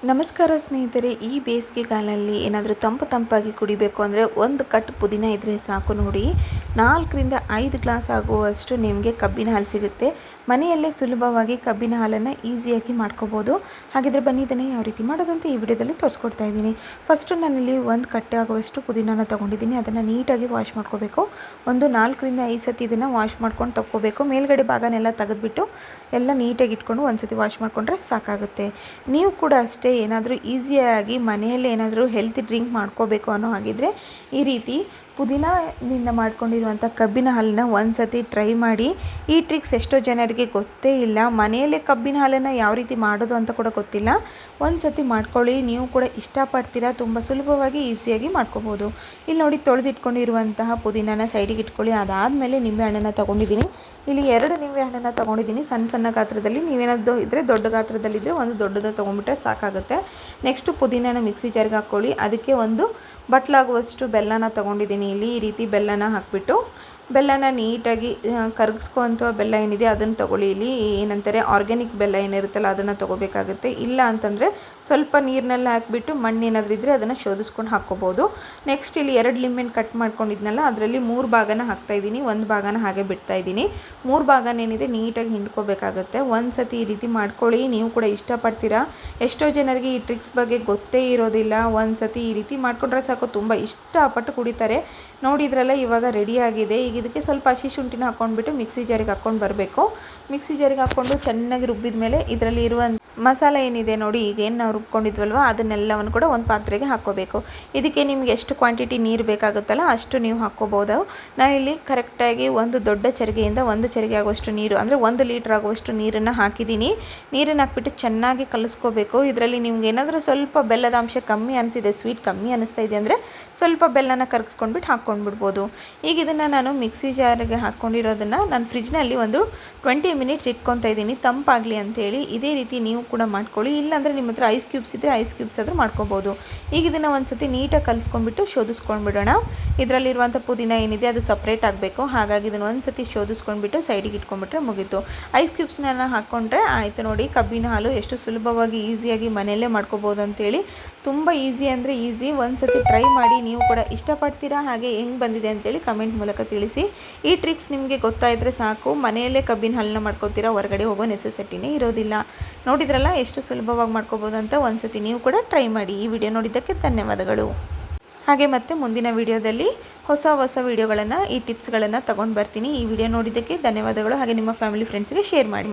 ನಮಸ್ಕಾರ ಸ್ನೇಹಿತರೆ, ಈ ಬೇಸಿಗೆಗಾಲದಲ್ಲಿ ಏನಾದರೂ ತಂಪಾಗಿ ಕುಡಿಬೇಕು ಅಂದರೆ ಒಂದು ಕಟ್ ಪುದೀನ ಇದ್ದರೆ ಸಾಕು. ನೋಡಿ, 4 ರಿಂದ 5 ಗ್ಲಾಸ್ ಆಗುವಷ್ಟು ನಿಮಗೆ ಕಬ್ಬಿನ ಹಾಲು ಸಿಗುತ್ತೆ. ಮನೆಯಲ್ಲೇ ಸುಲಭವಾಗಿ ಕಬ್ಬಿನ ಹಾಲನ್ನು ಈಸಿಯಾಗಿ ಮಾಡ್ಕೋಬೋದು. ಹಾಗಿದ್ರೆ ಬನ್ನಿ, ಇದನ್ನು ಯಾವ ರೀತಿ ಮಾಡೋದಂತ ಈ ವಿಡಿಯೋದಲ್ಲಿ ತೋರಿಸ್ಕೊಡ್ತಾ ಇದ್ದೀನಿ. ಫಸ್ಟು ನಾನಿಲ್ಲಿ ಒಂದು ಕಟ್ಟೆ ಆಗುವಷ್ಟು ಪುದೀನನ ತೊಗೊಂಡಿದ್ದೀನಿ. ಅದನ್ನು ನೀಟಾಗಿ ವಾಶ್ ಮಾಡ್ಕೋಬೇಕು. ಒಂದು 4 ರಿಂದ 5 ಸತಿ ಇದನ್ನು ವಾಶ್ ಮಾಡ್ಕೊಂಡು ತಗೋಬೇಕು. ಮೇಲ್ಗಡೆ ಭಾಗನೆಲ್ಲ ತೆಗೆದುಬಿಟ್ಟು ಎಲ್ಲ ನೀಟಾಗಿ ಇಟ್ಕೊಂಡು ಒಂದು ಸತಿ ವಾಶ್ ಮಾಡಿಕೊಂಡ್ರೆ ಸಾಕಾಗುತ್ತೆ. ನೀವು ಕೂಡ ಅಷ್ಟೇ ಏನಾದರೂ ಈಸಿಯಾಗಿ ಮನೆಯಲ್ಲೇ ಏನಾದರೂ ಹೆಲ್ತಿ ಡ್ರಿಂಕ್ ಮಾಡ್ಕೋಬೇಕು ಅನ್ನೋ ಹಾಗಿದ್ರೆ ಈ ರೀತಿ ಪುದೀನದಿಂದ ಮಾಡ್ಕೊಂಡಿರುವಂಥ ಕಬ್ಬಿನ ಹಾಲನ್ನ ಒಂದು ಸತಿ ಟ್ರೈ ಮಾಡಿ. ಈ ಟ್ರಿಕ್ಸ್ ಎಷ್ಟೋ ಜನರಿಗೆ ಗೊತ್ತೇ ಇಲ್ಲ. ಮನೆಯಲ್ಲೇ ಕಬ್ಬಿನ ಹಾಲನ್ನು ಯಾವ ರೀತಿ ಮಾಡೋದು ಅಂತ ಕೂಡ ಗೊತ್ತಿಲ್ಲ. ಒಂದು ಸತಿ ಮಾಡ್ಕೊಳ್ಳಿ, ನೀವು ಕೂಡ ಇಷ್ಟಪಡ್ತೀರಾ. ತುಂಬ ಸುಲಭವಾಗಿ ಈಸಿಯಾಗಿ ಮಾಡ್ಕೋಬೋದು. ಇಲ್ಲಿ ನೋಡಿ, ತೊಳೆದಿಟ್ಕೊಂಡಿರುವಂತಹ ಪುದೀನನ ಸೈಡಿಗೆ ಇಟ್ಕೊಳ್ಳಿ. ಅದಾದಮೇಲೆ ನಿಂಬೆಹಣ್ಣನ್ನು ತೊಗೊಂಡಿದ್ದೀನಿ. ಇಲ್ಲಿ 2 ನಿಂಬೆಹಣ್ಣನ್ನು ತೊಗೊಂಡಿದ್ದೀನಿ, ಸಣ್ಣ ಸಣ್ಣ ಗಾತ್ರದಲ್ಲಿ. ನೀವೇನಾದರೂ ಇದ್ದರೆ ದೊಡ್ಡ ಗಾತ್ರದಲ್ಲಿದ್ದರೆ ಒಂದು ದೊಡ್ಡದ ತೊಗೊಂಡ್ಬಿಟ್ರೆ ಸಾಕಾಗುತ್ತೆ. ನೆಕ್ಸ್ಟು ಪುದೀನನ ಮಿಕ್ಸಿ ಜಾರ್ಗೆ ಹಾಕ್ಕೊಳ್ಳಿ. ಅದಕ್ಕೆ ಒಂದು ಬಟ್ಲಾಗುವಷ್ಟು ಬೆಲ್ಲನ ತೊಗೊಂಡಿದ್ದೀನಿ. ಇಲ್ಲಿ ಈ ರೀತಿ ಬೆಲ್ಲನ ಹಾಕಿಬಿಟ್ಟು ಬೆಲ್ಲನ ನೀಟಾಗಿ ಕರಗಿಸ್ಕೊವಂಥ ಬೆಲ್ಲ ಏನಿದೆ ಅದನ್ನು ತೊಗೊಳ್ಳಿ. ಇಲ್ಲಿ ಏನಂತಾರೆ, ಆರ್ಗ್ಯಾನಿಕ್ ಬೆಲ್ಲ ಏನಿರುತ್ತಲ್ಲ ಅದನ್ನು ತೊಗೋಬೇಕಾಗುತ್ತೆ. ಇಲ್ಲ ಅಂತಂದರೆ ಸ್ವಲ್ಪ ನೀರಿನಲ್ಲಿ ಹಾಕಿಬಿಟ್ಟು ಮಣ್ಣೇನಾದರೂ ಇದ್ದರೆ ಅದನ್ನು ಶೋಧಿಸ್ಕೊಂಡು ಹಾಕ್ಕೋಬೋದು. ನೆಕ್ಸ್ಟ್ ಇಲ್ಲಿ 2 ಲಿಂಬೆಹಣ್ಣು ಕಟ್ ಮಾಡ್ಕೊಂಡಿದ್ನಲ್ಲ, ಅದರಲ್ಲಿ 3 ಭಾಗನ ಹಾಕ್ತಾಯಿದ್ದೀನಿ, 1 ಭಾಗನ ಹಾಗೆ ಬಿಡ್ತಾಯಿದ್ದೀನಿ. 3 ಭಾಗನೇನಿದೆ ನೀಟಾಗಿ ಹಿಂಡ್ಕೋಬೇಕಾಗುತ್ತೆ. ಒಂದು ಸತಿ ಈ ರೀತಿ ಮಾಡ್ಕೊಳ್ಳಿ, ನೀವು ಕೂಡ ಇಷ್ಟಪಡ್ತೀರಾ. ಎಷ್ಟೋ ಜನರಿಗೆ ಈ ಟ್ರಿಕ್ಸ್ ಬಗ್ಗೆ ಗೊತ್ತೇ ಇರೋದಿಲ್ಲ. ಒಂದು ಸತಿ ಈ ರೀತಿ ಮಾಡಿಕೊಂಡ್ರೆ ಸಾಕು, ತುಂಬ ಇಷ್ಟಪಟ್ಟು ಕುಡಿತಾರೆ. ನೋಡಿದ್ರಲ್ಲ, ಇವಾಗ ರೆಡಿಯಾಗಿದೆ. ಈಗ ಇದಕ್ಕೆ ಸ್ವಲ್ಪ ಹಸಿ ಶುಂಠಿನ ಹಾಕ್ಕೊಂಡ್ಬಿಟ್ಟು ಮಿಕ್ಸಿ ಜಾರಿಗೆ ಹಾಕ್ಕೊಂಡು ಬರಬೇಕು. ಮಿಕ್ಸಿ ಜಾರಿಗೆ ಹಾಕ್ಕೊಂಡು ಚೆನ್ನಾಗಿ ರುಬ್ಬಿದ ಮೇಲೆ ಇದರಲ್ಲಿ ಇರುವ ಮಸಾಲೆ ಏನಿದೆ ನೋಡಿ, ಈಗ ಏನು ನಾವು ರುಬ್ಕೊಂಡಿದ್ವಲ್ವ ಅದನ್ನೆಲ್ಲವನ್ನು ಕೂಡ ಒಂದು ಪಾತ್ರೆಗೆ ಹಾಕ್ಕೋಬೇಕು. ಇದಕ್ಕೆ ನಿಮಗೆ ಎಷ್ಟು ಕ್ವಾಂಟಿಟಿ ನೀರು ಬೇಕಾಗುತ್ತಲ್ಲ ಅಷ್ಟು ನೀವು ಹಾಕ್ಕೋಬೋದು. ನಾನಿಲ್ಲಿ ಕರೆಕ್ಟಾಗಿ ಒಂದು ದೊಡ್ಡ ಚರಿಗೆಯಿಂದ 1 ಚರಿಗೆ ಆಗುವಷ್ಟು ನೀರು, ಅಂದರೆ 1 ಲೀಟ್ರ್ ಆಗುವಷ್ಟು ನೀರನ್ನು ಹಾಕಿದ್ದೀನಿ. ನೀರನ್ನು ಹಾಕ್ಬಿಟ್ಟು ಚೆನ್ನಾಗಿ ಕಲಿಸ್ಕೋಬೇಕು. ಇದರಲ್ಲಿ ನಿಮ್ಗೆ ಏನಾದರೂ ಸ್ವಲ್ಪ ಬೆಲ್ಲದ ಅಂಶ ಕಮ್ಮಿ ಅನಿಸಿದೆ, ಸ್ವೀಟ್ ಕಮ್ಮಿ ಅನ್ನಿಸ್ತಾ ಇದೆ ಅಂದರೆ ಸ್ವಲ್ಪ ಬೆಲ್ಲನ ಕರಗಿಸ್ಕೊಂಡ್ಬಿಟ್ಟು ಹಾಕ್ಕೊಂಡ್ಬಿಡ್ಬೋದು. ಈಗ ಇದನ್ನು ನಾನು ಮಿಕ್ಸಿ ಜಾರಿಗೆ ಹಾಕ್ಕೊಂಡಿರೋದನ್ನು ನಾನು ಫ್ರಿಜ್ನಲ್ಲಿ ಒಂದು 20 ಮಿನಿಟ್ಸ್ ಇಟ್ಕೊತಾ ಇದ್ದೀನಿ, ತಂಪಾಗಲಿ ಅಂತೇಳಿ. ಇದೇ ರೀತಿ ನೀವು ಕೂಡ ಮಾಡ್ಕೊಳ್ಳಿ. ಇಲ್ಲಾಂದರೆ ನಿಮ್ಮ ಹತ್ರ ಐಸ್ ಕ್ಯೂಬ್ಸ್ ಇದ್ದರೆ ಐಸ್ ಕ್ಯೂಬ್ಸ್ ಆದರೂ ಮಾಡ್ಕೋಬೋದು. ಈಗ ಇದನ್ನು ಒಂದು ಸತಿ ನೀಟಾಗಿ ಕಲಿಸ್ಕೊಂಡ್ಬಿಟ್ಟು ಶೋಧಿಸ್ಕೊಂಡ್ಬಿಡೋಣ. ಇದರಲ್ಲಿರುವಂಥ ಪುದೀನ ಏನಿದೆ ಅದು ಸಪ್ರೇಟ್ ಆಗಬೇಕು. ಹಾಗಾಗಿ ಇದನ್ನು ಒಂದು ಸತಿ ಶೋಧಿಸ್ಕೊಂಡ್ಬಿಟ್ಟು ಸೈಡಿಗೆ ಇಟ್ಕೊಂಡ್ಬಿಟ್ರೆ ಮುಗೀತು. ಐಸ್ ಕ್ಯೂಬ್ಸ್ನ ಹಾಕ್ಕೊಂಡ್ರೆ ಆಯಿತು. ನೋಡಿ, ಕಬ್ಬಿನ ಹಾಲು ಎಷ್ಟು ಸುಲಭವಾಗಿ ಈಸಿಯಾಗಿ ಮನೆಯಲ್ಲೇ ಮಾಡ್ಕೋಬೋದು ಅಂತೇಳಿ. ತುಂಬ ಈಸಿ ಅಂದರೆ ಈಸಿ. ಒಂದು ಸತಿ ಟ್ರೈ ಮಾಡಿ, ನೀವು ಕೂಡ ಇಷ್ಟಪಡ್ತೀರಾ. ಹಾಗೆ ಹೆಂಗೆ ಬಂದಿದೆ ಅಂತೇಳಿ ಕಮೆಂಟ್ ಮೂಲಕ ತಿಳಿಸಿ. ಈ ಟ್ರಿಕ್ಸ್ ನಿಮಗೆ ಗೊತ್ತಾಯಿದ್ರೆ ಸಾಕು, ಮನೆಯಲ್ಲೇ ಕಬ್ಬಿನ ಹಾಲನ್ನ ಮಾಡ್ಕೋತೀರಾ, ಹೊರಗಡೆ ಹೋಗೋ ನೆಸೆಸಿಟಿನೇ ಇರೋದಿಲ್ಲ. ನೋಡಿದ್ರಲ್ಲ ಎಷ್ಟು ಸುಲಭವಾಗಿ ಮಾಡ್ಕೋಬೋದು ಅಂತ. ಒಂದು ಸತಿ ನೀವು ಕೂಡ ಟ್ರೈ ಮಾಡಿ. ಈ ವಿಡಿಯೋ ನೋಡಿದ್ದಕ್ಕೆ ಧನ್ಯವಾದಗಳು. ಹಾಗೆ ಮತ್ತೆ ಮುಂದಿನ ವಿಡಿಯೋದಲ್ಲಿ ಹೊಸ ವಿಡಿಯೋಗಳನ್ನು, ಈ ಟಿಪ್ಸ್ಗಳನ್ನು ತಗೊಂಡು ಬರ್ತೀನಿ. ಈ ವಿಡಿಯೋ ನೋಡಿದ್ದಕ್ಕೆ ಧನ್ಯವಾದಗಳು. ಹಾಗೆ ನಿಮ್ಮ ಫ್ಯಾಮಿಲಿ ಫ್ರೆಂಡ್ಸ್ಗೆ ಶೇರ್ ಮಾಡಿ.